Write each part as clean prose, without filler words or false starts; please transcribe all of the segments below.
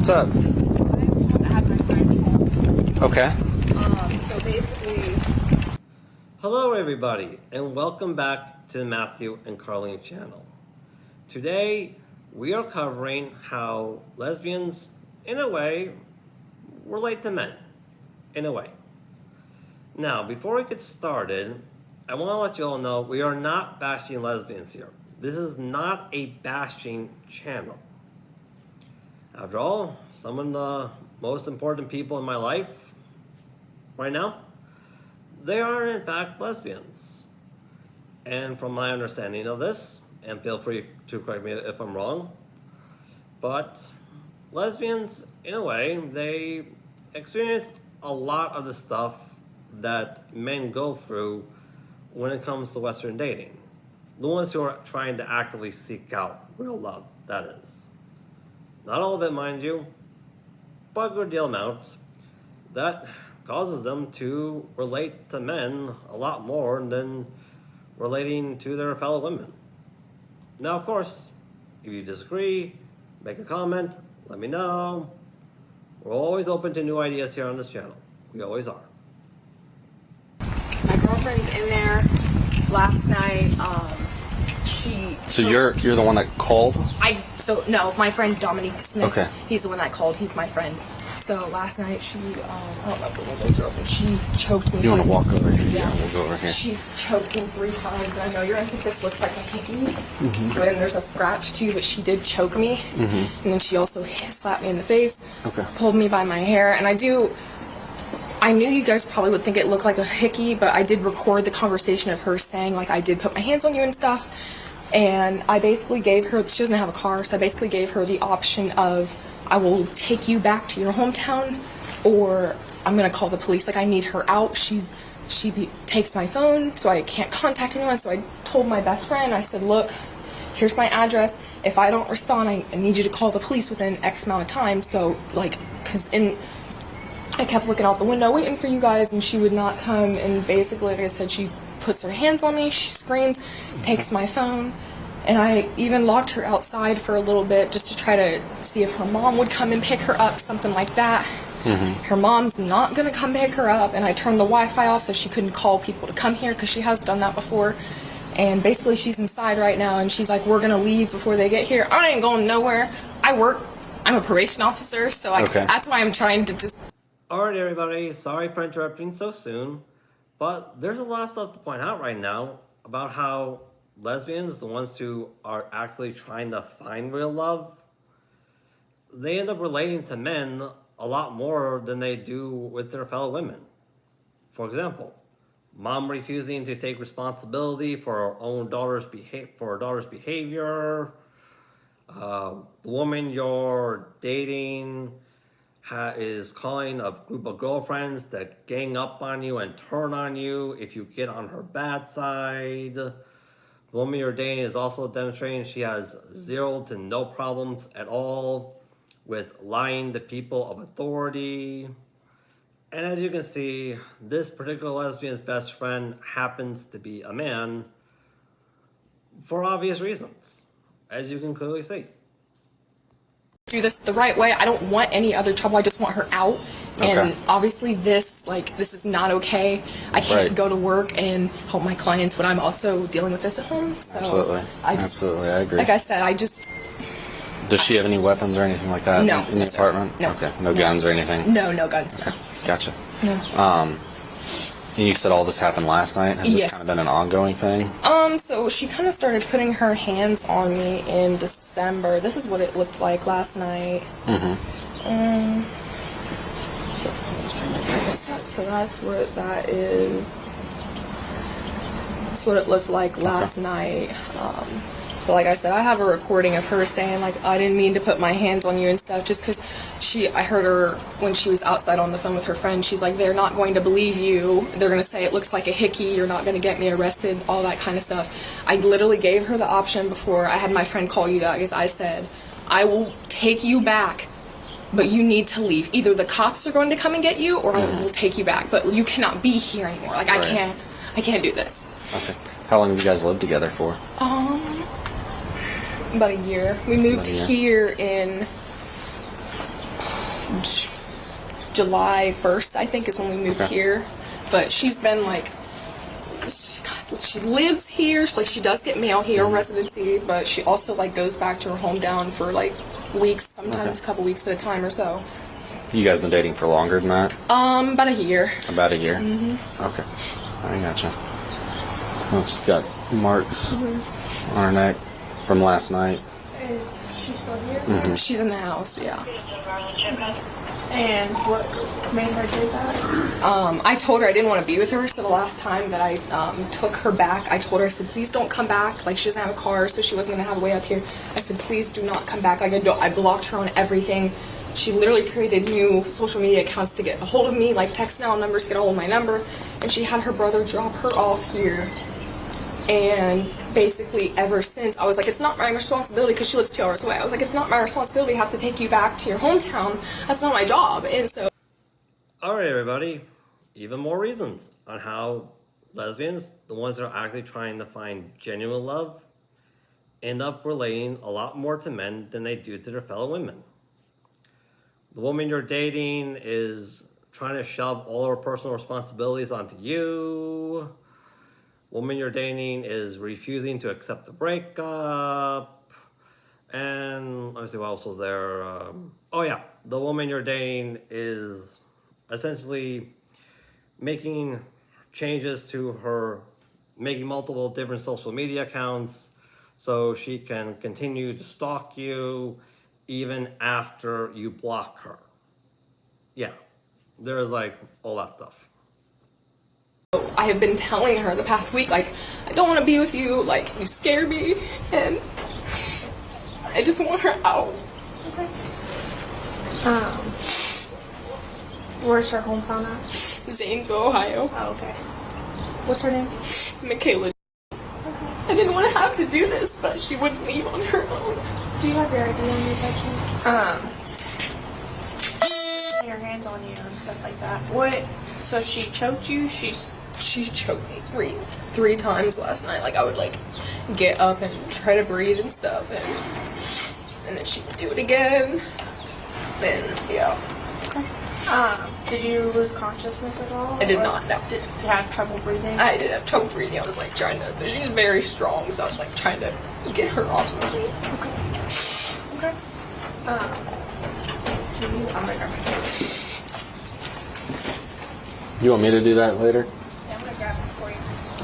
What's up? I want to have my friend call. Okay. So basically... Hello everybody, and welcome back to the Matthew and Carlene channel. Today, we are covering how lesbians, in a way, relate to men. In a way. Now, before we get started, I want to let you all know we are not bashing lesbians here. This is not a bashing channel. After all, some of the most important people in my life right now, they are in fact lesbians. And from my understanding of this, and feel free to correct me if I'm wrong, but lesbians, in a way, they experience a lot of the stuff that men go through when it comes to Western dating. The ones who are trying to actively seek out real love, that is. Not all of it, mind you, but a good deal amount. That causes them to relate to men a lot more than relating to their fellow women. Now, of course, if you disagree, make a comment, let me know. We're always open to new ideas here on this channel. We always are. My girlfriend's in there last night. So you're the one that called? No, my friend Dominique Smith. Okay. He's the one that called. He's my friend. So last night she, I don't know if the windows are open. She choked me. You want to walk over here? Yeah. We'll go over here. She choked me 3 times. I know your emphasis looks like a hickey, when there's a scratch too, but she did choke me. And then she also slapped me in the face. Okay. Pulled me by my hair, and I knew you guys probably would think it looked like a hickey, but I did record the conversation of her saying, like, I did put my hands on you and stuff. And I basically gave her, she doesn't have a car, so I basically gave her the option of, I will take you back to your hometown, or I'm going to call the police. Like, I need her out. She takes my phone, so I can't contact anyone. So I told my best friend, I said, look, here's my address. If I don't respond, I need you to call the police within X amount of time. So, like, I kept looking out the window waiting for you guys, and she would not come. And basically, like I said, she puts her hands on me, she screams, takes my phone, and I even locked her outside for a little bit just to try to see if her mom would come and pick her up, something like that. Her mom's not gonna come pick her up, and I turned the Wi-Fi off so she couldn't call people to come here, because she has done that before. And basically she's inside right now, and she's like, we're gonna leave before they get here. I ain't going nowhere. I'm a probation officer, so that's why I'm trying to just... Alright everybody, sorry for interrupting so soon, but there's a lot of stuff to point out right now about how lesbians, the ones who are actually trying to find real love, they end up relating to men a lot more than they do with their fellow women. For example, mom refusing to take responsibility for her own daughter's behavior, the woman you're dating is calling a group of girlfriends that gang up on you and turn on you if you get on her bad side. The woman you're dating is also demonstrating she has 0 to no problems at all with lying to people of authority. And as you can see, this particular lesbian's best friend happens to be a man for obvious reasons, as you can clearly see. Do this the right way. I don't want any other trouble. I just want her out. And obviously this is not okay. I can't go to work and help my clients when I'm also dealing with this at home. So Absolutely, I agree. Like I said, Does she have any weapons or anything like that in the apartment? No. Okay, no guns or anything? No guns, no. Gotcha. No. And you said all this happened last night? Has this kind of been an ongoing thing? So she kind of started putting her hands on me in December. This is what it looked like last night. So that's what that is. That's what it looked like last night. But like I said, I have a recording of her saying, like, I didn't mean to put my hands on you and stuff, just because I heard her when she was outside on the phone with her friend. She's like, they're not going to believe you. They're going to say it looks like a hickey. You're not going to get me arrested, all that kind of stuff. I literally gave her the option before I had my friend call you guys. I said, I will take you back, but you need to leave. Either the cops are going to come and get you, or I will take you back. But you cannot be here anymore. Like, I can't do this. Okay. How long have you guys lived together for? About a year. We moved here in July 1st, I think, is when we moved here. But she's been like, she lives here. She does get mail here, residency, but she also like goes back to her hometown for like weeks, sometimes a couple weeks at a time or so. You guys been dating for longer than that? About a year. About a year? Mm-hmm. Okay. I gotcha. Well, she's got marks on her neck from last night. Is she still here? Mm-hmm. She's in the house, yeah. And what made her do that? I told her I didn't want to be with her, so the last time that I took her back, I told her, I said, please don't come back. Like, she doesn't have a car, so she wasn't going to have a way up here. I said, please do not come back. Like, I blocked her on everything. She literally created new social media accounts to get a hold of me, like text now numbers to get a hold of my number, and she had her brother drop her off here. And basically, ever since, I was like, it's not my responsibility, because she lives 2 hours away. I was like, it's not my responsibility to have to take you back to your hometown. That's not my job. And so... All right, everybody. Even more reasons on how lesbians, the ones that are actually trying to find genuine love, end up relating a lot more to men than they do to their fellow women. The woman you're dating is trying to shove all her personal responsibilities onto you. Woman you're dating is refusing to accept the breakup. And let me see what else was there. Oh yeah, the woman you're dating is essentially making changes to her, making multiple different social media accounts so she can continue to stalk you even after you block her. Yeah, there's like all that stuff. I have been telling her the past week, like, I don't want to be with you, like, you scare me, and I just want her out. Okay. Where's her hometown at? Zanesville, Ohio. Oh, okay. What's her name? Michaela. Okay. I didn't want to have to do this, but she wouldn't leave on her own. Do you have your ID on you, Betty? Your hands on you and stuff like that. What? So she choked you? She choked me three times last night. Like, I would like get up and try to breathe and stuff, and then she would do it again. Then yeah. Okay. Did you lose consciousness at all? I did not. No. Did you have trouble breathing? I did have trouble breathing. I was like trying to, but she's very strong, so I was like trying to get her off of me. Okay. I'm gonna grab my phone. You want me to do that later? Yeah, I'm gonna grab it for you.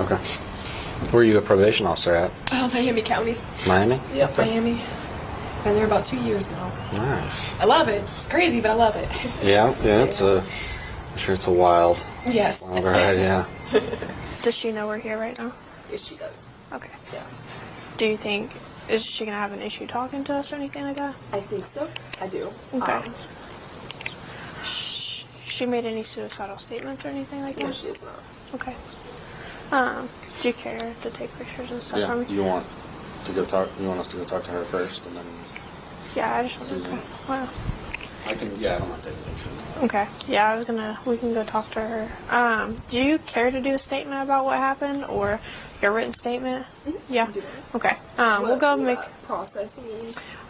Okay. Where are you a probation officer at? Miami County. Miami? Yep, Okay. Miami. Been there about 2 years now. Nice. I love it. It's crazy, but I love it. Yeah, it's I'm sure it's a wild Yes. ride, yeah. Does she know we're here right now? Yes, she does. Okay. Yeah. Do you think, is she gonna have an issue talking to us or anything like that? I think so. I do. Okay. She made any suicidal statements or anything like that? No, she is not. Okay. Do you care to take pictures and stuff Yeah, for me? you want to go talk? You want us to go talk to her first, and then Yeah, I just want to. Wow. I can. Yeah, I don't mind taking pictures. Okay. Yeah, we can go talk to her. Do you care to do a statement about what happened, or your written statement? Mm-hmm. Yeah. Okay. We'll go make. Processing.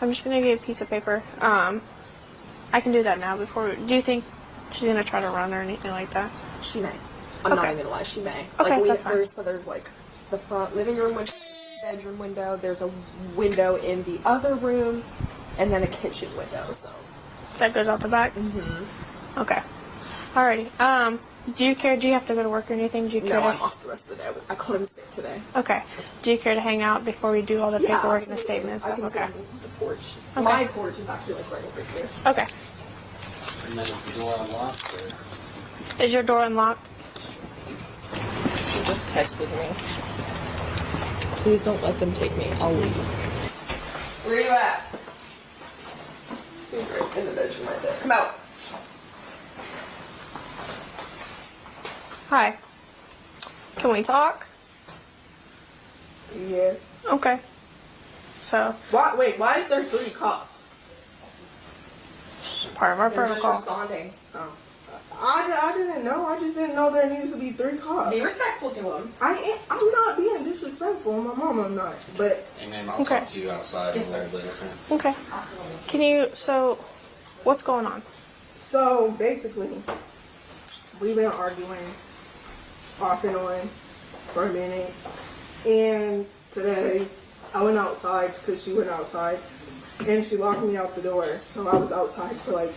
I'm just gonna get a piece of paper. I can do that now before. Do you think she's gonna try to run or anything like that? She may. I'm not even gonna lie. She may. Okay, that's fine. There's like the front living room window, bedroom window. There's a window in the other room, and then a kitchen window. So that goes out the back. Mm-hmm. Okay. Alrighty. Do you care? Do you have to go to work or anything? Do you care? No, I'm off the rest of the day. I called in sick today. Okay. Do you care to hang out before we do all the paperwork and the statement and I stuff? can Okay. sit on the porch. Okay. My porch is actually like right over here. Okay. And then is the door unlocked? Or? Is your door unlocked? She just texted me. Please don't let them take me. I'll leave. Where are you at? He's right in the bedroom right there. Come out. Hi. Can we talk? Yeah. Okay. So, Why? Wait. Why is there 3 cops? it's part of our They're just protocol. responding. Oh. I didn't know. I just didn't know there needed to be 3 cops. Be respectful to them. I'm not being disrespectful. My mom, I'm not. But Hey, ma'am, I'll Okay. talk to you outside Yes, a little bit. Okay? Okay. Can you, so, what's going on? So basically, we've been arguing off and on for a minute. And today, I went outside because she went outside. And she locked me out the door. So I was outside for like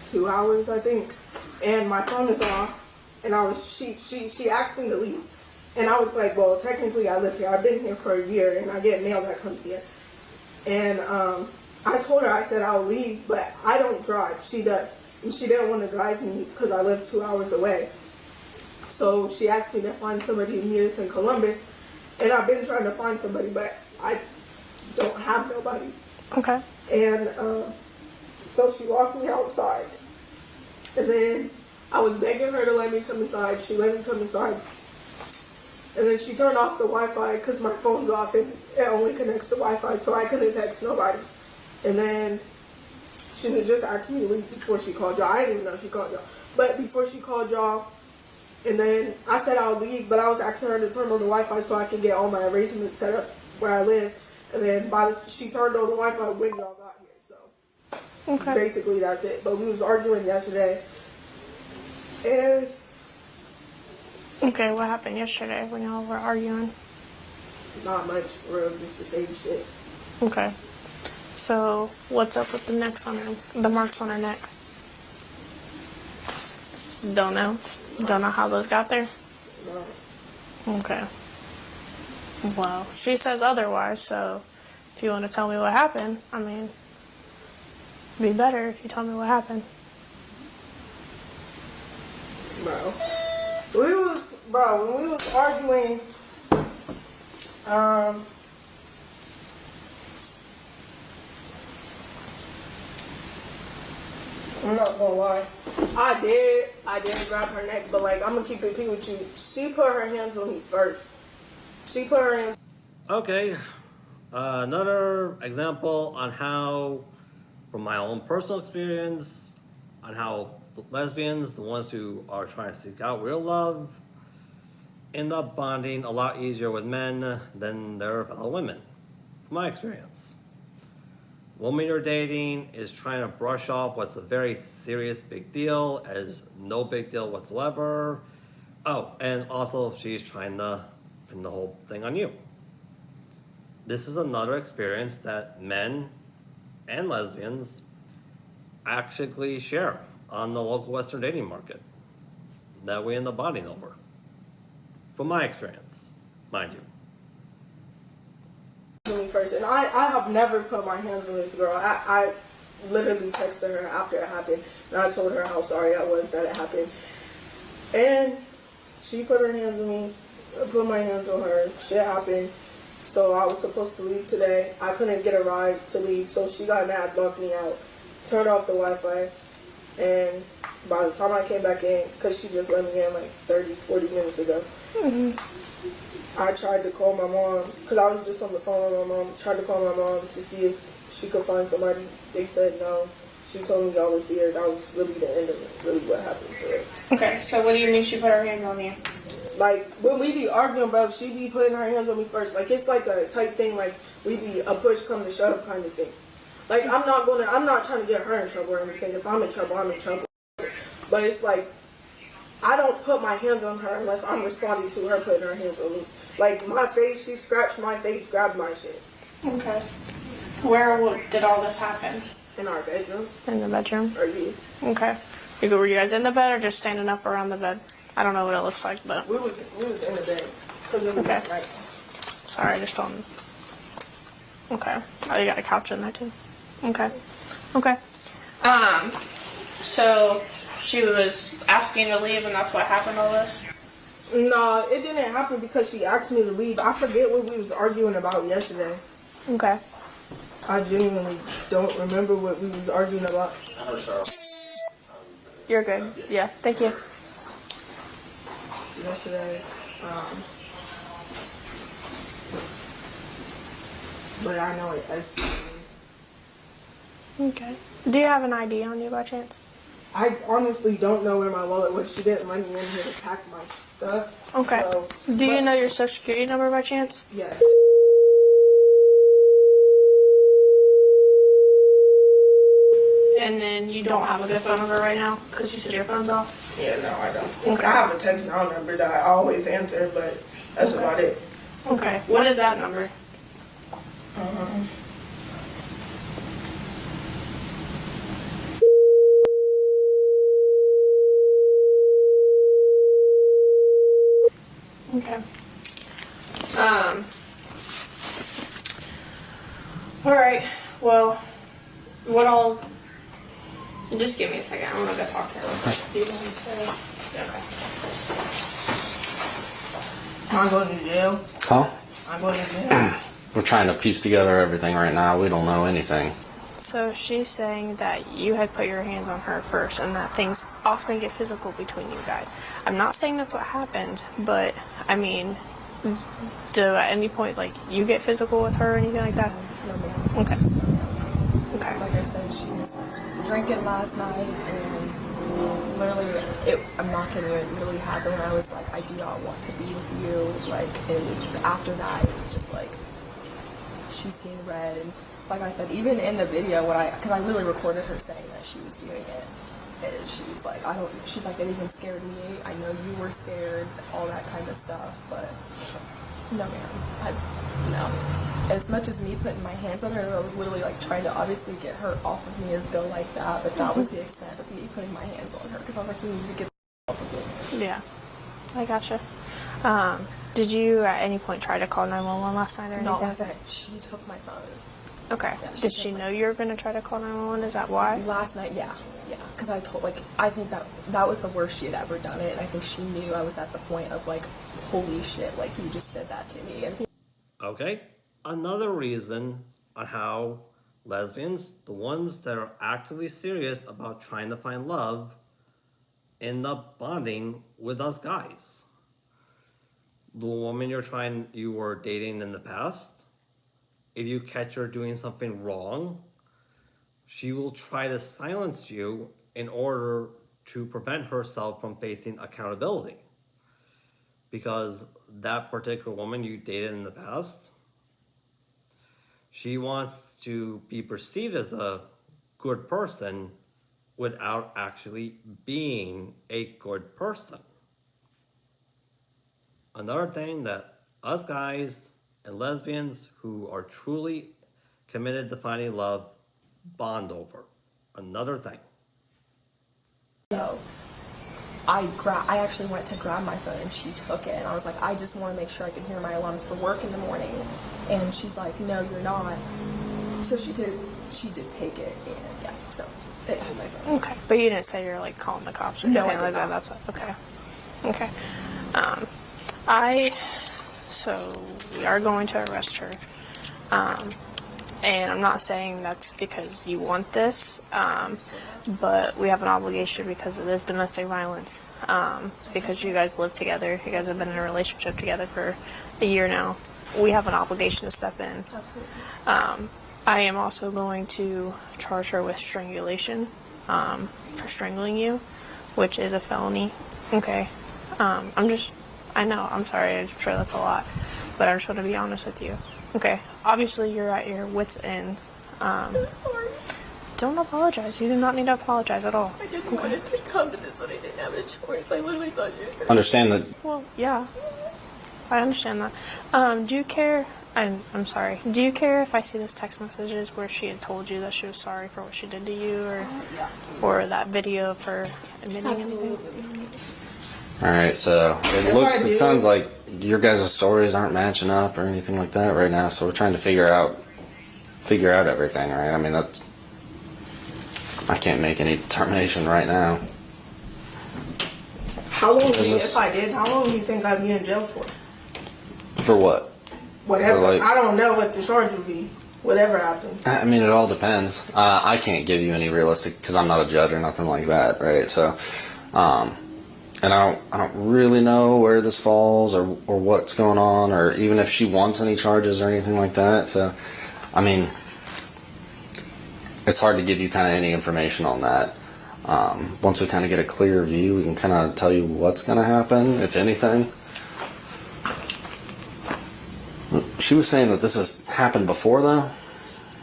2 hours, I think. And my phone is off. And she asked me to leave. And I was like, well, technically I live here. I've been here for a year. And I get mail that comes here. And I told her, I said, I'll leave. But I don't drive. She does. And she didn't want to drive me because I live 2 hours away. So she asked me to find somebody to meet us in Columbus. And I've been trying to find somebody, but I don't have nobody. Okay. And so she locked me outside. And then I was begging her to let me come inside. She let me come inside. And then she turned off the Wi-Fi because my phone's off and it only connects to Wi-Fi, so I couldn't text nobody. And then she was just asking me to leave before she called y'all. I didn't even know she called y'all. But before she called y'all, and then I said I'll leave, but I was asking her to turn on the Wi-Fi so I could get all my arrangements set up where I live. And then she turned on the Wi-Fi when y'all got here. So Okay. basically that's it. But we was arguing yesterday. And Okay, what happened yesterday when y'all were arguing? not much, for real, just the same shit. Okay. So, what's up with the marks on her neck? Don't know? Don't know how those got there? No. Okay. Well, she says otherwise, so if you want to tell me what happened, I mean, it'd be better if you tell me what happened. When we was arguing, I'm not gonna lie. I did grab her neck, but like, I'm gonna keep it P with you. She put her hands on me first. She put her hands. Okay, another example on how, from my own personal experience, on how lesbians, the ones who are trying to seek out real love, end up bonding a lot easier with men than their fellow women, from my experience. Woman you're dating is trying to brush off what's a very serious big deal as no big deal whatsoever. Oh, and also she's trying to pin the whole thing on you. This is another experience that men and lesbians actually share on the local Western dating market that we end up bonding over. From my experience, mind you. Me first, and I have never put my hands on this girl. I literally texted her after it happened, and I told her how sorry I was that it happened. And she put her hands on me, I put my hands on her. Shit happened. So I was supposed to leave today. I couldn't get a ride to leave, so she got mad, locked me out, turned off the Wi-Fi, and by the time I came back in, because she just let me in like 30, 40 minutes ago, I tried to call my mom, because I was just on the phone with my mom, tried to call my mom to see if she could find somebody. They said no. She told me y'all was here. That was really the end of it, really what happened for her. Okay, so what do you mean she put her hands on you? Like, when we be arguing, bro, she be putting her hands on me first. Like, it's like a type thing, like, we be a push come to shove kind of thing. Like, I'm not trying to get her in trouble or anything. If I'm in trouble, I'm in trouble. But it's like, I don't put my hands on her unless I'm responding to her putting her hands on me. Like, my face, she scratched my face, grabbed my shit. Okay. Where did all this happen? In our bedroom. In the bedroom? Or you. Okay. Were you guys in the bed or just standing up around the bed? I don't know what it looks like, but... We was in the bed. Because it was Okay. like... Sorry, I just don't... Okay. Oh, you got a couch in there, too. Okay. Okay. So, she was asking you to leave, and that's what happened, all this? No, it didn't happen because she asked me to leave. I forget what we was arguing about yesterday. Okay. I genuinely don't remember what we was arguing about. You're good. Yeah, thank you. Yesterday, but I know it escalated. Okay. Do you have an ID on you by chance? I honestly don't know where my wallet was. She didn't let me in here to pack my stuff. Okay. So, Do you know your social security number by chance? Yes. And then you don't have a good phone number right now because you said your phone's off? Yeah, no, I don't. Okay. I have a text now number that I always answer, but that's about it. Okay. What is that number? Okay. All right. Well, what I'll just give me a second. I'm gonna go talk to her. Real quick. Do you want to? Okay. I'm going to jail. Huh? I'm going to jail. We're trying to piece together everything right now. We don't know anything. So she's saying that you had put your hands on her first and that things often get physical between you guys. I'm not saying that's what happened, but I mean, do at any point, like, you get physical with her or anything like that? No, ma'am. Okay. Okay. Like I said, she was drinking last night, and literally, I'm not kidding you, it literally happened when I was like, I do not want to be with you. Like, after that, it was just like, she's seeing red. And like I said, even in the video, because I literally recorded her saying that she was doing it, and she was like, she's like, it even scared me. I know you were scared, all that kind of stuff, but no, ma'am. No. As much as me putting my hands on her, I was literally like trying to obviously get her off of me as though like that, but that was the extent of me putting my hands on her, because I was like, you need to get off of me. Yeah. I gotcha. Did you at any point try to call 911 last night or anything? No, last night, she took my phone. Okay. Yeah, Did she know you were going to try to call 911? Is that why? Last night, yeah, because I think that was the worst she had ever done it, and I think she knew I was at the point of like, holy shit, like, you just did that to me. And Okay? Another reason on how lesbians, the ones that are actively serious about trying to find love, end up bonding with us guys. The woman you were dating in the past, if you catch her doing something wrong, she will try to silence you in order to prevent herself from facing accountability. Because that particular woman you dated in the past, she wants to be perceived as a good person without actually being a good person. Another thing that us guys and lesbians who are truly committed to finding love bond over. Another thing. so I actually went to grab my phone and she took it, and I was like, I just want to make sure I can hear my alarms for work in the morning. And she's like, no, you're not. So she did take it, and yeah, so it had my phone. Okay. But you didn't say you're like calling the cops or No, anything I like did that. not. That's okay. Okay. So we are going to arrest her. And I'm not saying that's because you want this, but we have an obligation because it is domestic violence. Because you guys live together, you guys have been in a relationship together for a year now. We have an obligation to step in. Absolutely. I am also going to charge her with strangulation for strangling you, which is a felony. Okay. I know, I'm sorry, I'm sure that's a lot, but I just want to be honest with you. Okay, obviously you're at your wit's end. I'm sorry. Don't apologize. You do not need to apologize at all. I didn't want it to come to this, but I didn't have a choice. I literally thought you were Understand that Well, yeah, I understand that. Do you care? I'm sorry. Do you care if I see those text messages where she had told you that she was sorry for what she did to you, or that video of her admitting anything? Absolutely. All right, so it sounds like your guys' stories aren't matching up or anything like that right now. So we're trying to figure out everything. Right? I mean, I can't make any determination right now. How long do you, Is this- if I did, how long do you think I'd be in jail for? For what? Whatever. For, like- I don't know what the charge would be. Whatever happens. I mean, it all depends. I can't give you any realistic because I'm not a judge or nothing like that, right? So, and I don't really know where this falls or what's going on or even if she wants any charges or anything like that. So, I mean, it's hard to give you kind of any information on that. Once we kind of get a clear view, we can kind of tell you what's going to happen, if anything. She was saying that this has happened before, though.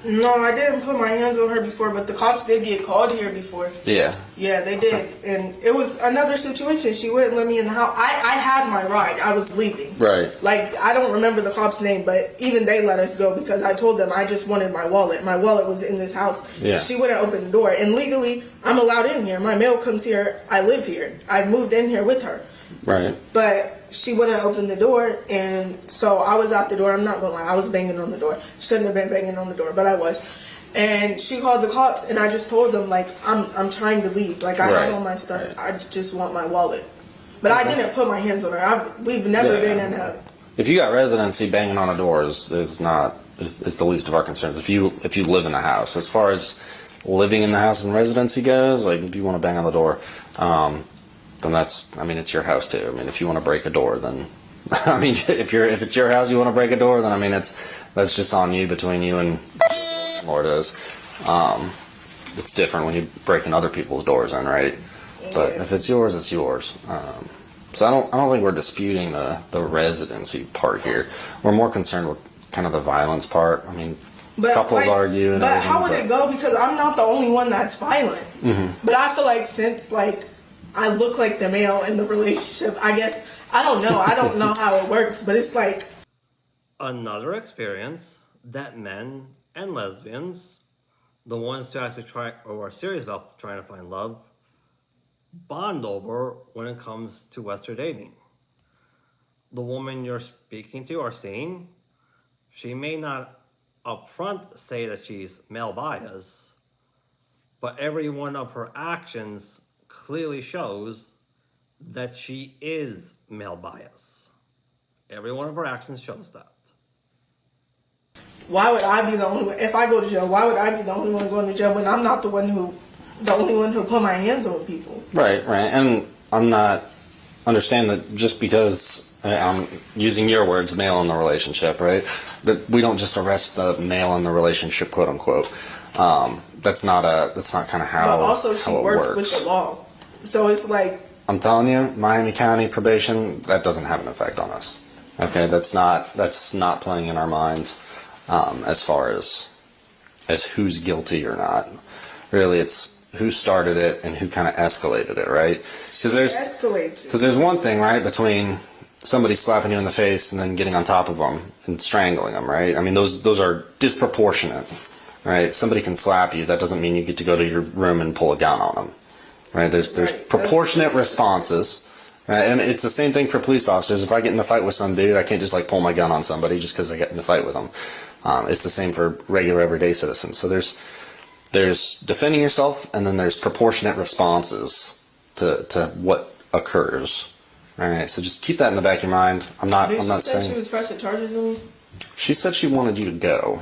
No, I didn't put my hands on her before, but the cops did get called here before. Yeah. Yeah, they did. And it was another situation. She wouldn't let me in the house. I had my ride. I was leaving. Right. Like, I don't remember the cop's name, but even they let us go because I told them I just wanted my wallet. My wallet was in this house. Yeah. She wouldn't open the door. And legally, I'm allowed in here. My mail comes here. I live here. I moved in here with her. Right. But she wouldn't open the door, and so I was out the door. I'm not gonna lie, I was banging on the door. Shouldn't have been banging on the door, but I was. And she called the cops, and I just told them, like, I'm trying to leave. Like, I have all my stuff. I just want my wallet. But I didn't put my hands on her. We've never been in a... If you got residency, banging on a door is the least of our concerns. If you live in a house, as far as living in the house and residency goes, like, if you want to bang on the door, then it's your house too. I mean, if you want to break a door, then, I mean, if it's your house, you want to break a door, then, I mean, that's just on you, between you and the Lord is. It's different when you're breaking other people's doors in, right? But if it's yours, it's yours. So I don't think we're disputing the residency part here. We're more concerned with kind of the violence part. I mean, couples argue and but everything. How would it go? Because I'm not the only one that's violent. Mm-hmm. But I feel like since, like, I look like the male in the relationship, I guess, I don't know. I don't know how it works, but it's like... Another experience that men and lesbians, the ones who actually try or are serious about trying to find love, bond over when it comes to Western dating. The woman you're speaking to or seeing, she may not upfront say that she's male bias, but every one of her actions clearly shows that she is male bias. Every one of her actions shows that. Why would I be the only one? If I go to jail, why would I be the only one going to jail when I'm not the only one who put my hands on people? Right. And I'm not understand that just because I'm using your words, male in the relationship, right? That we don't just arrest the male in the relationship, quote unquote. That's not kind of how. But also, she works with the law, so it's like, I'm telling you, Miami County probation, that doesn't have an effect on us. Okay, that's not playing in our minds as far as who's guilty or not. Really, it's who started it and who kind of escalated it, right? Because there's one thing, right, between somebody slapping you in the face and then getting on top of them and strangling them, right? I mean, those are disproportionate, right? Somebody can slap you. That doesn't mean you get to go to your room and pull a gun on them, right? There's proportionate responses, right? And it's the same thing for police officers. If I get in a fight with some dude, I can't just, like, pull my gun on somebody just because I get in a fight with them. It's the same for regular everyday citizens. So there's defending yourself, and then there's proportionate responses to what occurs. All right, so just keep that in the back of your mind. I'm not saying she was pressing charges on me. She said she wanted you to go.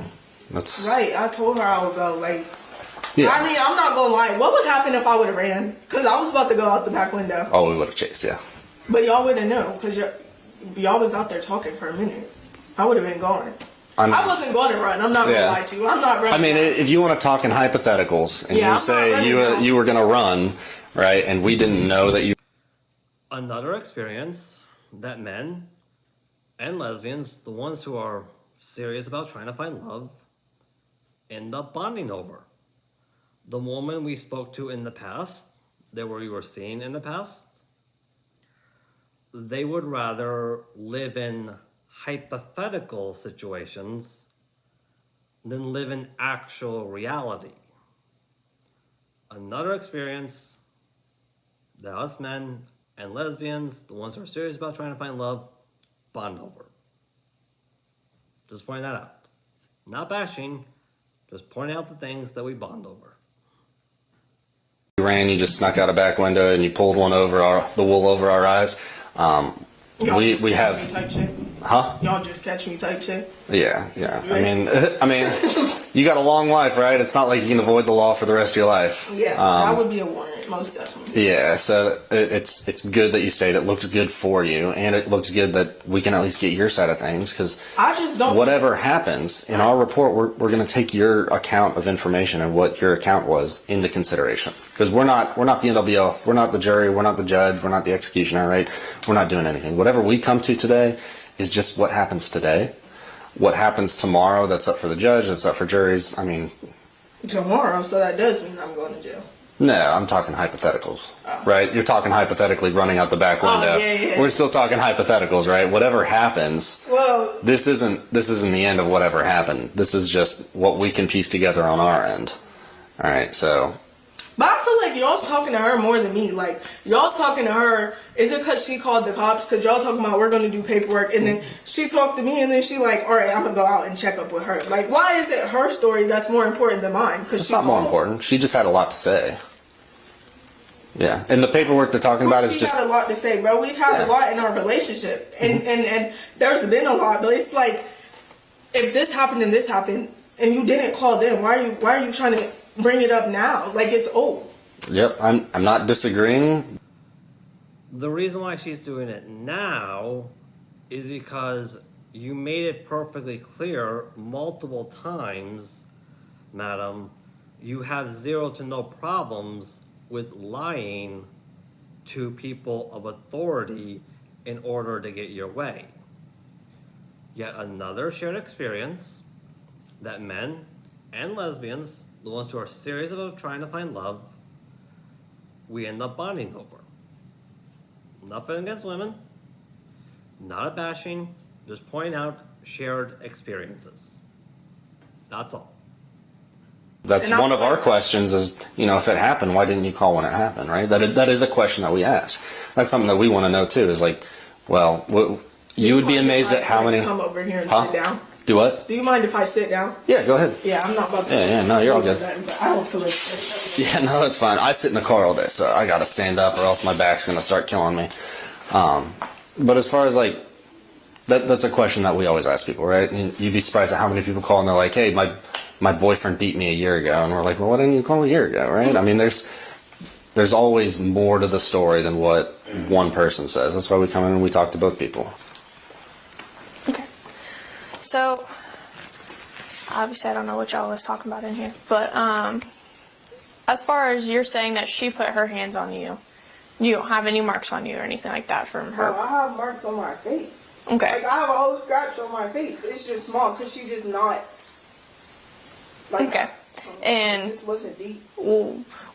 That's right. I told her I would go. Like, yeah. I mean, I'm not gonna lie. What would happen if I would have ran? Because I was about to go out the back window. Oh, we would have chased you. But y'all wouldn't know because y'all was out there talking for a minute. I would have been gone. I wasn't going to run. I'm not going to lie to you. I'm not running. I mean, if you want to talk in hypotheticals and you say you were going to run, right, and we didn't know that you... Another experience that men and lesbians, the ones who are serious about trying to find love, end up bonding over. The woman we spoke to in the past, that we were seeing in the past, they would rather live in hypothetical situations than live in actual reality. Another experience that us men and lesbians, the ones who are serious about trying to find love, bond over. Just pointing that out. Not bashing, just pointing out the things that we bond over. You ran, you just snuck out a back window and you pulled one over the wool over our eyes. We have... Huh? Y'all just catch me type shit. Yeah. I mean, you got a long life, right? It's not like you can avoid the law for the rest of your life. Yeah, that would be a warrant, most definitely. Yeah, so it's good that you stayed. It looks good for you, and it looks good that we can at least get your side of things. Because I just don't. Whatever happens in our report, we're going to take your account of information and what your account was into consideration. Because we're not the NWO, we're not the jury, we're not the judge, we're not the executioner, right? We're not doing anything. Whatever we come to today is just what happens today. What happens tomorrow, that's up for the judge, that's up for juries. I mean, Tomorrow, so that does mean I'm going to jail. no, I'm talking hypotheticals, right? You're talking hypothetically running out the back window. Yeah. We're still talking hypotheticals, right? Whatever happens, Well, this isn't the end of whatever happened. This is just what we can piece together on our end. All right, so. but I feel like y'all's talking to her more than me. Like, y'all's talking to her, is it because she called the cops? Because y'all talking about we're going to do paperwork, and then she talked to me, and then she like, all right, I'm going to go out and check up with her. Like, why is it her story that's more important than mine? Because It's not more important. She just had a lot to say. Yeah, and the paperwork they're talking about is She just. had a lot to say, bro. We've had a lot in our relationship, and there's been a lot, but it's like, if this happened and this happened, and you didn't call them, why are you trying to bring it up now? Like, it's old. Yep, I'm not disagreeing. The reason why she's doing it now is because you made it perfectly clear multiple times, madam, you have zero to no problems with lying to people of authority in order to get your way. Yet another shared experience that men and lesbians, the ones who are serious about trying to find love, we end up bonding over. Nothing against women, not a bashing, just pointing out shared experiences. That's all. That's And one I of feel our like- questions is, if it happened, why didn't you call when it happened, right? That is a question that we ask. That's something that we want to know too, is like, well, you would be mind if amazed I, at how many. come over here and Huh? sit down? Do what? Do you mind if I sit down? Yeah, go ahead. Yeah, I'm not about to. Yeah, no, you're all good. But I don't feel like. Yeah, no, that's fine. I sit in the car all day, so I got to stand up or else my back's going to start killing me. But as far as like, that's a question that we always ask people, right? And you'd be surprised at how many people call and they're like, hey, my boyfriend beat me a year ago. And we're like, well, why didn't you call a year ago, right? I mean, there's always more to the story than what one person says. That's why we come in and we talk to both people. Okay. So, obviously I don't know what y'all was talking about in here, but as far as you're saying that she put her hands on you, you don't have any marks on you or anything like that from her? I have marks on my face. Okay. Like, I have a whole scratch on my face. It's just small because she just not. Like, Okay. And this wasn't deep.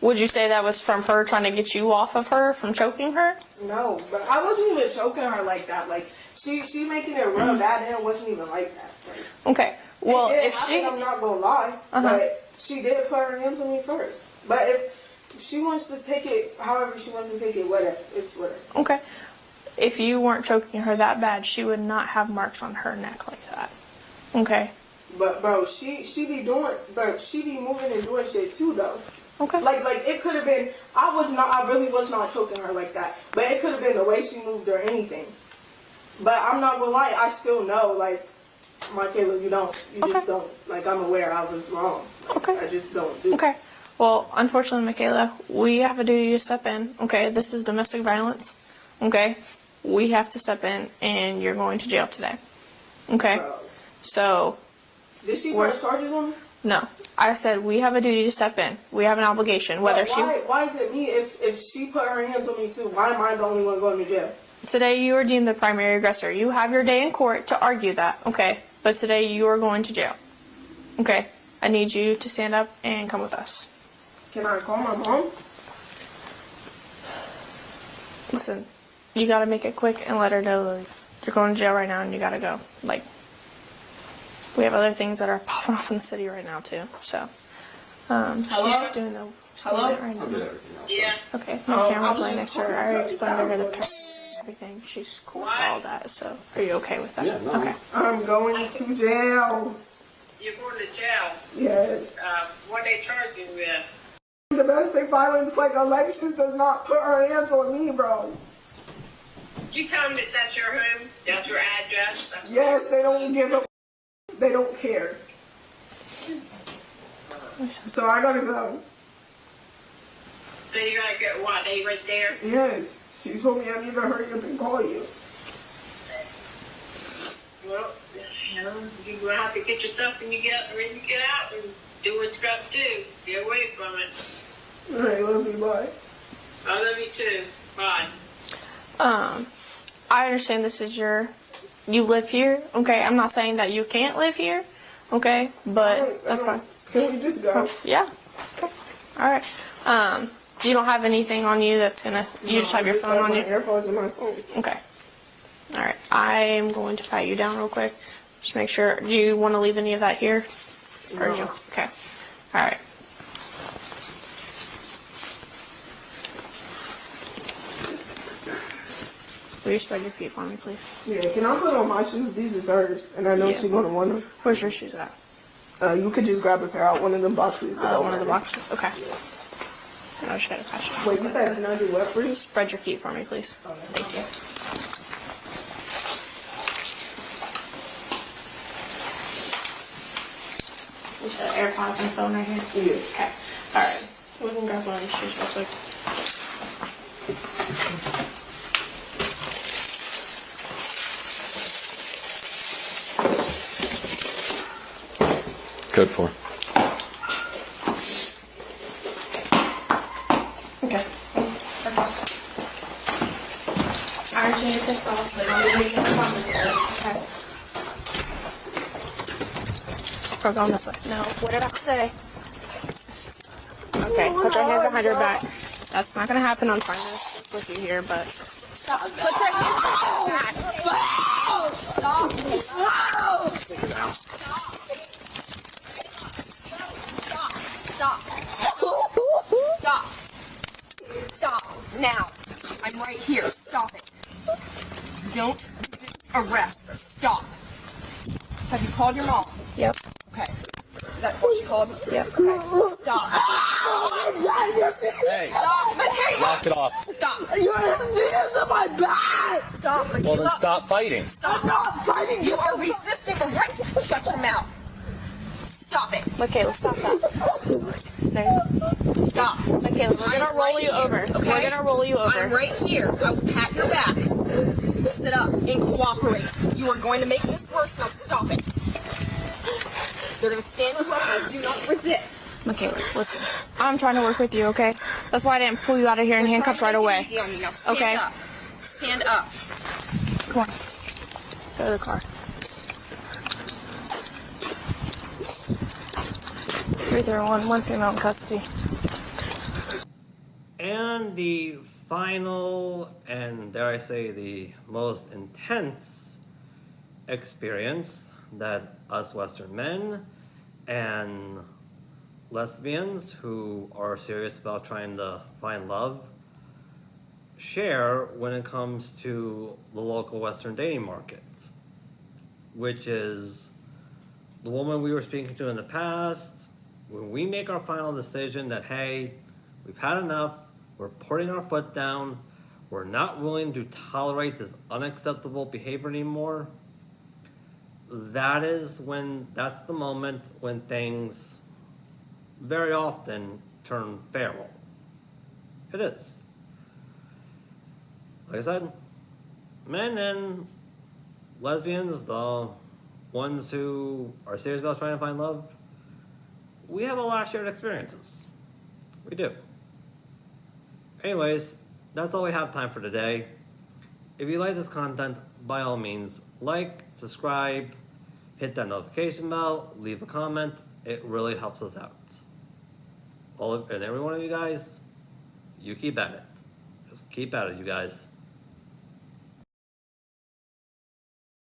would you say that was from her trying to get you off of her, from choking her? No, but I wasn't even choking her like that. Like, she making it real bad, and it wasn't even like that. Like, Okay. Well, it did if she... happen, I'm not gonna lie, Uh-huh. but she did put her hands on me first. But if she wants to take it, however she wants to take it, whatever, it's whatever. Okay. If you weren't choking her that bad, she would not have marks on her neck like that. Okay. But bro, she be moving and doing shit too though. Okay. Like it could have been. I really was not choking her like that. But it could have been the way she moved or anything. But I'm not gonna lie, I still know, like, Michaela, you just don't. Like, I'm aware I was wrong. Like, Okay. I just don't do. Okay. Well, unfortunately, Michaela, we have a duty to step in. Okay. This is domestic violence. Okay. We have to step in, and you're going to jail today. Okay. Bro. So, Did she We're- press charges on me? no. I said we have a duty to step in. We have an obligation. Whether But why is it me? If she put her hands on me too, why am I the only one going to jail? today you are deemed the primary aggressor. You have your day in court to argue that. Okay. But today you are going to jail. Okay. I need you to stand up and come with us. Can I call my mom? Listen, you gotta make it quick and let her know that you're going to jail right now and you gotta go. Like, we have other things that are popping off in the city right now too. So, she's doing the statement right I'll get now. everything else. Yeah. Okay, Oh, my I camera's was right just next to her. calling I already to explained to her the tell you terms, everything. She's cool with all that. So, are you okay with that? Yeah, no. Okay. I'm going to jail. You're going to jail. Yes. What they charge you with? Domestic violence, like, Alexis does not put her hands on me, bro. You tell them that that's your home, that's your address. That's Yes, they don't give a they don't care. So I gotta go. So you're gonna get what? They right there. Yes. She told me I need to hurry up and call you. Well, you're gonna have to get your stuff when you get out and do what you got to do. Get away from it. Alright, love you, bye. I love you too. Bye. I understand this is your You live here, okay? I'm not saying that you can't live here, okay? But that's fine. Can we just go? Yeah. Okay. All right. You don't have anything on you that's gonna. You just have your phone on my you. AirPods and my phone. Okay. All right. I am going to pat you down real quick. Just make sure. Do you want to leave any of that here? Or No. you? Okay. All right. Will you spread your feet for me, please? Yeah, can I put on my shoes? These is hers, and I know Yeah. she's gonna want them. Where's your shoes at? You could just grab a pair out one of them boxes. One of the boxes. Okay. And I just gotta pass you. Wait, you said can I do what for you? Spread your feet for me, please. Okay. Thank you. You should have AirPods and phone right here. Yeah. Okay. All right. We can grab one of these shoes real quick. Code 4. Okay. I actually need this off, but I'm going to promise it. Okay. Or go on this way. No. What did I say? Okay. Put your hands behind your back. That's not going to happen. I'm trying to work with you here, but. Stop. Put your hands behind your back. Stop. Stop. Stop. Now. I'm right here. Stop it. Don't arrest. Stop. Have you called your mom? Yep. Okay. Is that what she called? Yep. Okay. Stop. Hey, Stop. Michaela. knock it off. Stop. Your hands on my back! Stop. Well, Michaela. then stop fighting. Stop. I'm not fighting You you! are resisting arrest. Shut your mouth. Stop it. Michaela, stop that. No. Stop. Michaela, we're gonna I'm roll right you here, over. okay? We're gonna roll you over. I'm right here. I will pat your back. Sit up and cooperate. You are going to make this worse. Now stop it. They're going to stand you up and do not resist. Michaela, listen. I'm trying to work with you, okay? That's why I didn't pull you out of here in handcuffs right away. Easy on you. Now stand Okay. up. Stand up. Come on. Go to the car. 331, one female in custody. And the final, and dare I say, the most intense experience that us Western men and lesbians who are serious about trying to find love share when it comes to the local Western dating market, which is the woman we were speaking to in the past. When we make our final decision that, hey, we've had enough, we're putting our foot down, we're not willing to tolerate this unacceptable behavior anymore, that's the moment when things very often turn feral. It is. Like I said, men and lesbians, the ones who are serious about trying to find love, we have a lot of shared experiences. We do. Anyways, that's all we have time for today. If you like this content, by all means, like, subscribe, hit that notification bell, leave a comment. It really helps us out. And every one of you guys, you keep at it. Just keep at it, you guys.